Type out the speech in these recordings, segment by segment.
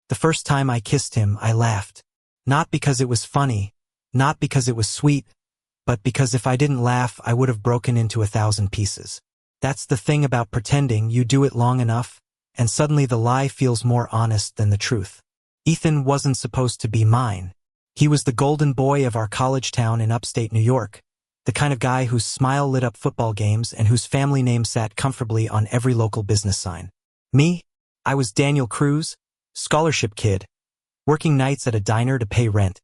The first time I kissed him, I laughed. Not because it was funny, not because it was sweet, but because if I didn't laugh, I would have broken into 1,000 pieces. That's the thing about pretending. You do it long enough, and suddenly the lie feels more honest than the truth. Ethan wasn't supposed to be mine. He was the golden boy of our college town in upstate New York, the kind of guy whose smile lit up football games and whose family name sat comfortably on every local business sign. Me? I was Daniel Cruz, scholarship kid, working nights at a diner to pay rent.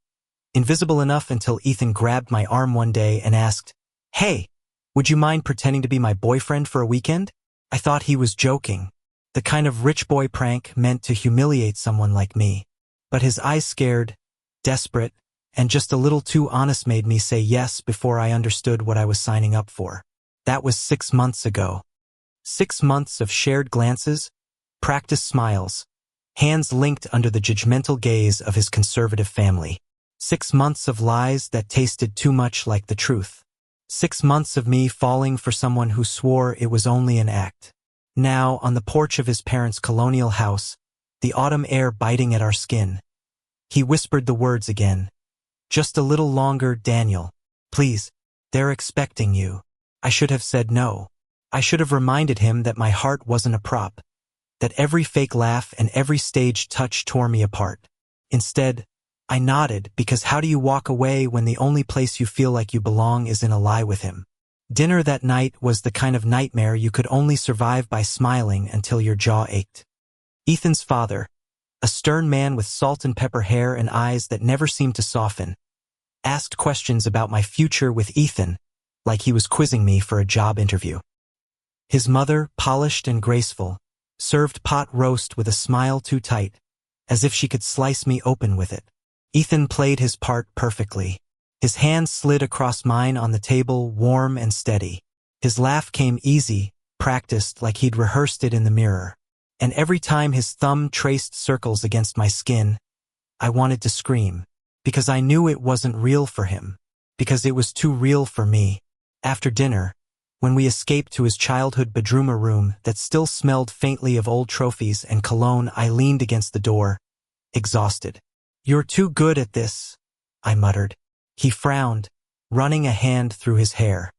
Invisible enough until Ethan grabbed my arm one day and asked, "Hey, would you mind pretending to be my boyfriend for a weekend?" I thought he was joking, the kind of rich boy prank meant to humiliate someone like me. But his eyes, scared, desperate, and just a little too honest, made me say yes before I understood what I was signing up for. That was 6 months ago. 6 months of shared glances, practiced smiles, hands linked under the judgmental gaze of his conservative family. 6 months of lies that tasted too much like the truth. 6 months of me falling for someone who swore it was only an act. Now, on the porch of his parents' colonial house, the autumn air biting at our skin, he whispered the words again. "Just a little longer, Daniel. Please, they're expecting you." I should have said no. I should have reminded him that my heart wasn't a prop, that every fake laugh and every staged touch tore me apart. Instead, I nodded, because how do you walk away when the only place you feel like you belong is in a lie with him? Dinner that night was the kind of nightmare you could only survive by smiling until your jaw ached. Ethan's father, a stern man with salt and pepper hair and eyes that never seemed to soften, asked questions about my future with Ethan, like he was quizzing me for a job interview. His mother, polished and graceful, served pot roast with a smile too tight, as if she could slice me open with it. Ethan played his part perfectly. His hand slid across mine on the table, warm and steady. His laugh came easy, practiced, like he'd rehearsed it in the mirror. And every time his thumb traced circles against my skin, I wanted to scream, because I knew it wasn't real for him, because it was too real for me. After dinner, when we escaped to his childhood bedroom, a room that still smelled faintly of old trophies and cologne, I leaned against the door, exhausted. "You're too good at this," I muttered. He frowned, running a hand through his hair.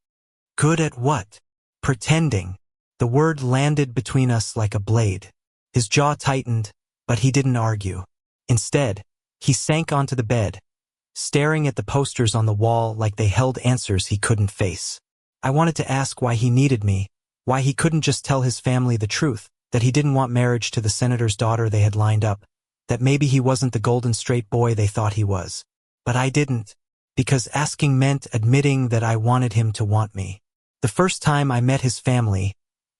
"Good at what?" "Pretending." The word landed between us like a blade. His jaw tightened, but he didn't argue. Instead, he sank onto the bed, staring at the posters on the wall like they held answers he couldn't face. I wanted to ask why he needed me, why he couldn't just tell his family the truth, that he didn't want marriage to the senator's daughter they had lined up, that maybe he wasn't the golden straight boy they thought he was. But I didn't, because asking meant admitting that I wanted him to want me. The first time I met his family,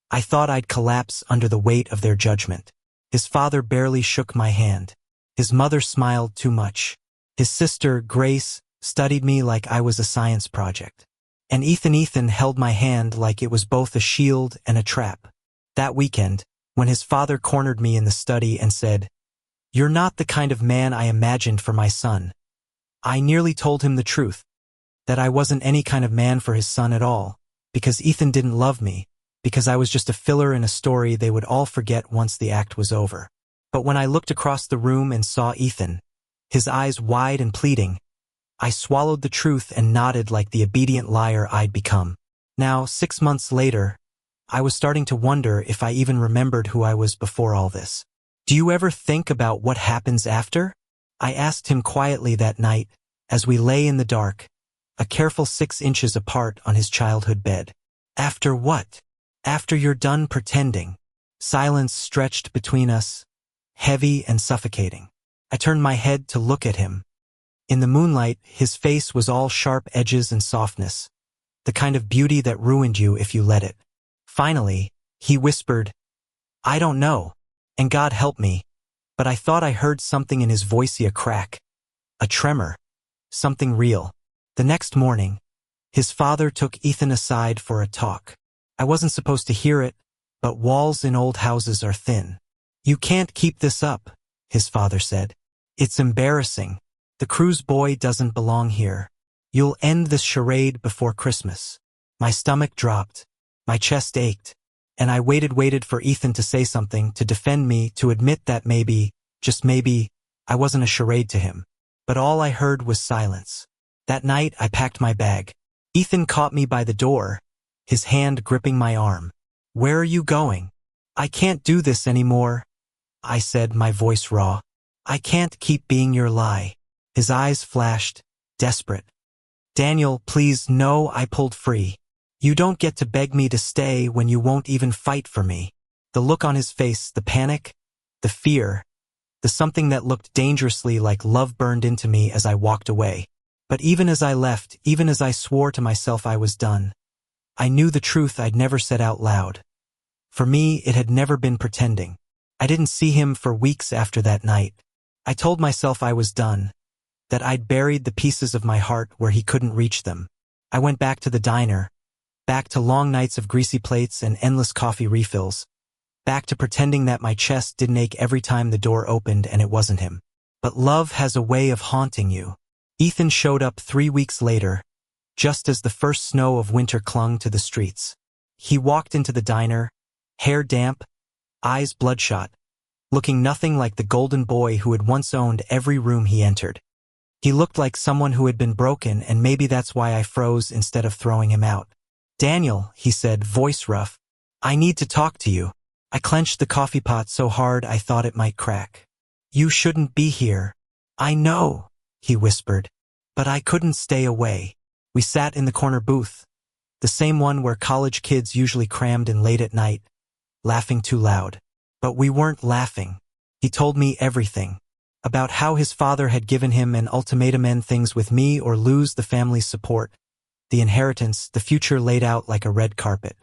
I thought I'd collapse under the weight of their judgment. His father barely shook my hand. His mother smiled too much. His sister, Grace, studied me like I was a science project. And Ethan held my hand like it was both a shield and a trap. That weekend, when his father cornered me in the study and said, "You're not the kind of man I imagined for my son," I nearly told him the truth, that I wasn't any kind of man for his son at all, because Ethan didn't love me, because I was just a filler in a story they would all forget once the act was over. But when I looked across the room and saw Ethan, his eyes wide and pleading, I swallowed the truth and nodded like the obedient liar I'd become. Now, 6 months later, I was starting to wonder if I even remembered who I was before all this. "Do you ever think about what happens after?" I asked him quietly that night, as we lay in the dark, a careful 6 inches apart on his childhood bed. "After what?" "After you're done pretending." Silence stretched between us, heavy and suffocating. I turned my head to look at him. In the moonlight, his face was all sharp edges and softness, the kind of beauty that ruined you if you let it. Finally, he whispered, "I don't know, and God help me," but I thought I heard something in his voice, a crack, a tremor, something real. The next morning, his father took Ethan aside for a talk. I wasn't supposed to hear it, but walls in old houses are thin. "You can't keep this up," his father said. "It's embarrassing. The Cruz boy doesn't belong here. You'll end this charade before Christmas." My stomach dropped, my chest ached, and I waited for Ethan to say something, to defend me, to admit that maybe, just maybe, I wasn't a charade to him. But all I heard was silence. That night, I packed my bag. Ethan caught me by the door, his hand gripping my arm. "Where are you going?" "I can't do this anymore," I said, my voice raw. "I can't keep being your lie." His eyes flashed, desperate. "Daniel, please, no," I pulled free. "You don't get to beg me to stay when you won't even fight for me." The look on his face, the panic, the fear, the something that looked dangerously like love burned into me as I walked away. But even as I left, even as I swore to myself I was done, I knew the truth I'd never said out loud. For me, it had never been pretending. I didn't see him for weeks after that night. I told myself I was done, that I'd buried the pieces of my heart where he couldn't reach them. I went back to the diner, back to long nights of greasy plates and endless coffee refills, back to pretending that my chest didn't ache every time the door opened and it wasn't him. But love has a way of haunting you. Ethan showed up 3 weeks later, just as the first snow of winter clung to the streets. He walked into the diner, hair damp, eyes bloodshot, looking nothing like the golden boy who had once owned every room he entered. He looked like someone who had been broken, and maybe that's why I froze instead of throwing him out. "Daniel," he said, voice rough, "I need to talk to you." I clenched the coffee pot so hard I thought it might crack. "You shouldn't be here." "I know," he whispered, "but I couldn't stay away." We sat in the corner booth, the same one where college kids usually crammed in late at night, laughing too loud. But we weren't laughing. He told me everything. About how his father had given him an ultimatum: end things with me or lose the family's support, the inheritance, the future laid out like a red carpet.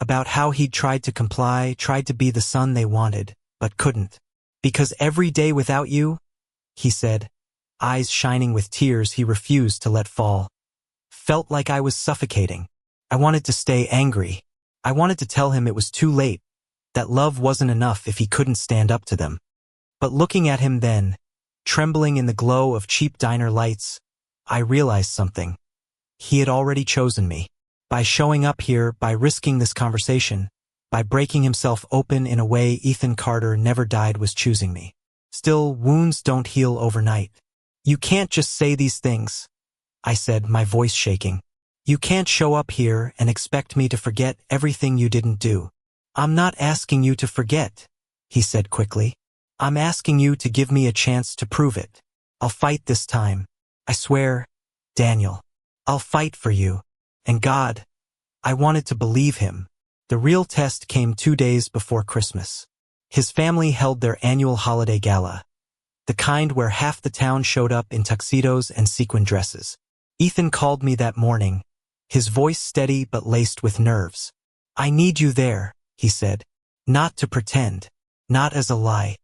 About how he'd tried to comply, tried to be the son they wanted, but couldn't. "Because every day without you," he said, eyes shining with tears he refused to let fall, "felt like I was suffocating." I wanted to stay angry. I wanted to tell him it was too late, that love wasn't enough if he couldn't stand up to them. But looking at him then, trembling in the glow of cheap diner lights, I realized something. He had already chosen me. By showing up here, by risking this conversation, by breaking himself open in a way Ethan Carter never died, was choosing me. Still, wounds don't heal overnight. "You can't just say these things," I said, my voice shaking. "You can't show up here and expect me to forget everything you didn't do." "I'm not asking you to forget," he said quickly. "I'm asking you to give me a chance to prove it. I'll fight this time. I swear, Daniel. I'll fight for you." And God, I wanted to believe him. The real test came 2 days before Christmas. His family held their annual holiday gala, the kind where half the town showed up in tuxedos and sequin dresses. Ethan called me that morning, his voice steady but laced with nerves. "I need you there," he said. "Not to pretend, not as a lie,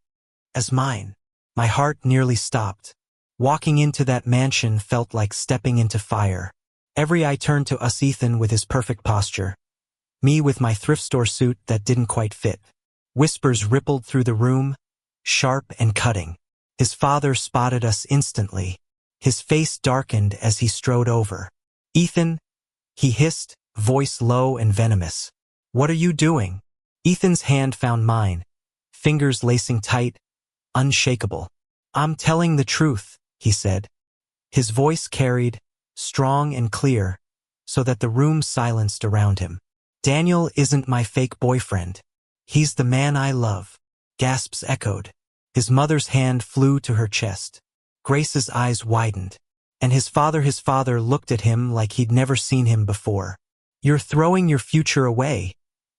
as mine." My heart nearly stopped. Walking into that mansion felt like stepping into fire. Every eye turned to us, Ethan with his perfect posture, me with my thrift store suit that didn't quite fit. Whispers rippled through the room, sharp and cutting. His father spotted us instantly. His face darkened as he strode over. "Ethan," he hissed, voice low and venomous. "What are you doing?" Ethan's hand found mine, fingers lacing tight, unshakable. "I'm telling the truth," he said. His voice carried, strong and clear, so that the room silenced around him. "Daniel isn't my fake boyfriend. He's the man I love." Gasps echoed. His mother's hand flew to her chest. Grace's eyes widened. And his father looked at him like he'd never seen him before. "You're throwing your future away,"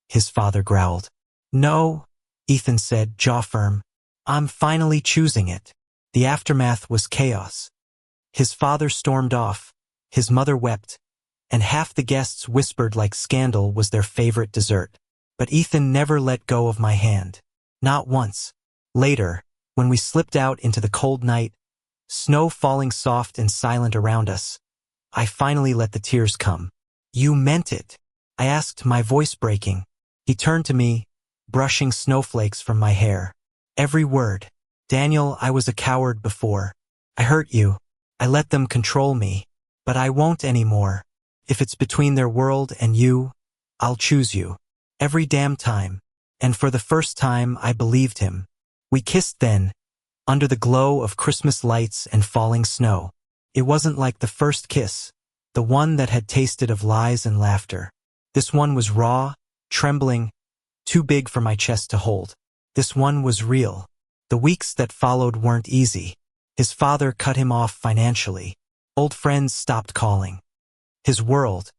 his father growled. "No," Ethan said, jaw firm. "I'm finally choosing it." The aftermath was chaos. His father stormed off. His mother wept, and half the guests whispered like scandal was their favorite dessert. But Ethan never let go of my hand. Not once. Later, when we slipped out into the cold night, snow falling soft and silent around us, I finally let the tears come. "You meant it?" I asked, my voice breaking. He turned to me, brushing snowflakes from my hair. "Every word. Daniel, I was a coward before. I hurt you. I let them control me. But I won't anymore. If it's between their world and you, I'll choose you. Every damn time." And for the first time, I believed him. We kissed then, under the glow of Christmas lights and falling snow. It wasn't like the first kiss, the one that had tasted of lies and laughter. This one was raw, trembling, too big for my chest to hold. This one was real. The weeks that followed weren't easy. His father cut him off financially. Old friends stopped calling. His world,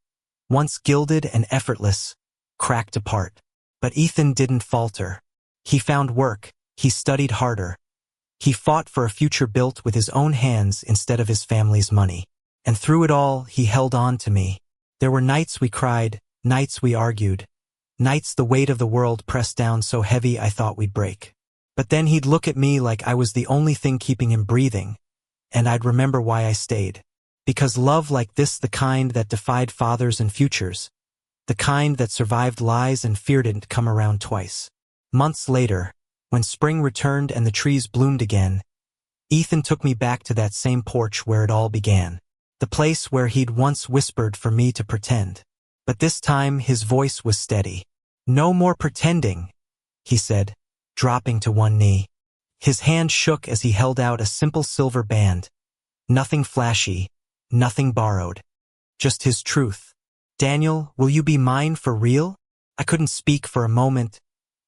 once gilded and effortless, cracked apart. But Ethan didn't falter. He found work. He studied harder. He fought for a future built with his own hands instead of his family's money. And through it all, he held on to me. There were nights we cried, nights we argued, nights the weight of the world pressed down so heavy I thought we'd break. But then he'd look at me like I was the only thing keeping him breathing, and I'd remember why I stayed. Because love like this, the kind that defied fathers and futures, the kind that survived lies and fear didn't come around twice. Months later, when spring returned and the trees bloomed again, Ethan took me back to that same porch where it all began. The place where he'd once whispered for me to pretend. But this time his voice was steady. "No more pretending," he said, dropping to one knee. His hand shook as he held out a simple silver band. Nothing flashy, nothing borrowed. Just his truth. "Daniel, will you be mine for real?" I couldn't speak for a moment,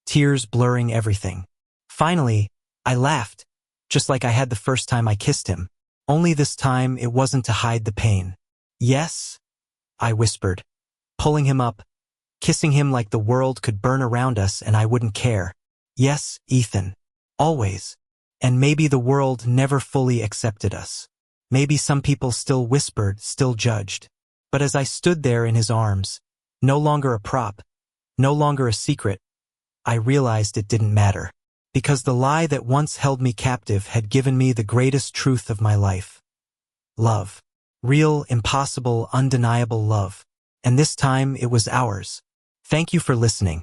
tears blurring everything. Finally, I laughed, just like I had the first time I kissed him. Only this time it wasn't to hide the pain. "Yes," I whispered, pulling him up, kissing him like the world could burn around us and I wouldn't care. "Yes, Ethan. Always." And maybe the world never fully accepted us. Maybe some people still whispered, still judged. But as I stood there in his arms, no longer a prop, no longer a secret, I realized it didn't matter. Because the lie that once held me captive had given me the greatest truth of my life. Love. Real, impossible, undeniable love. And this time it was ours. Thank you for listening.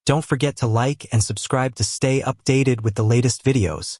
Don't forget to like and subscribe to stay updated with the latest videos.